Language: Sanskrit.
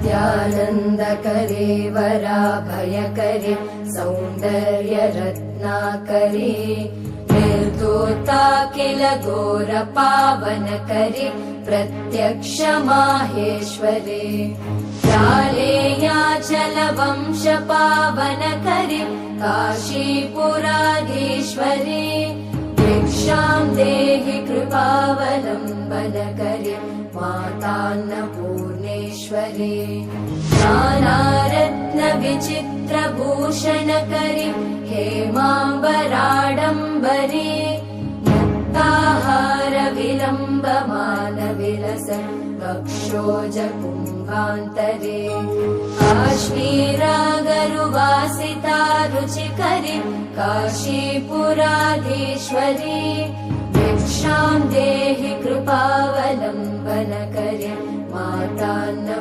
नित्यानन्दकरे वराभयकरे सौन्दर्यरत्नाकरे निर्दोता किल घोरपावनकरे प्रत्यक्ष माहेश्वरे जालेयाचलवंशपावनकरे काशीपुराधीश्वरे भिक्षां देहि कृपावलम्बनकरे मातान्नपूर्णेश्वरे नानारत्नविचित्रभूषणकरे हेमाम्बराडम्बरे मुक्ताहारविलम्बमानविलसन् वक्षोजकुम्भान्तरे काश्मीरागरुवासिता रुचिकरे काशीपुराधीश्वरे भिक्षां देहि कृपावलम्बनकरे मातान्न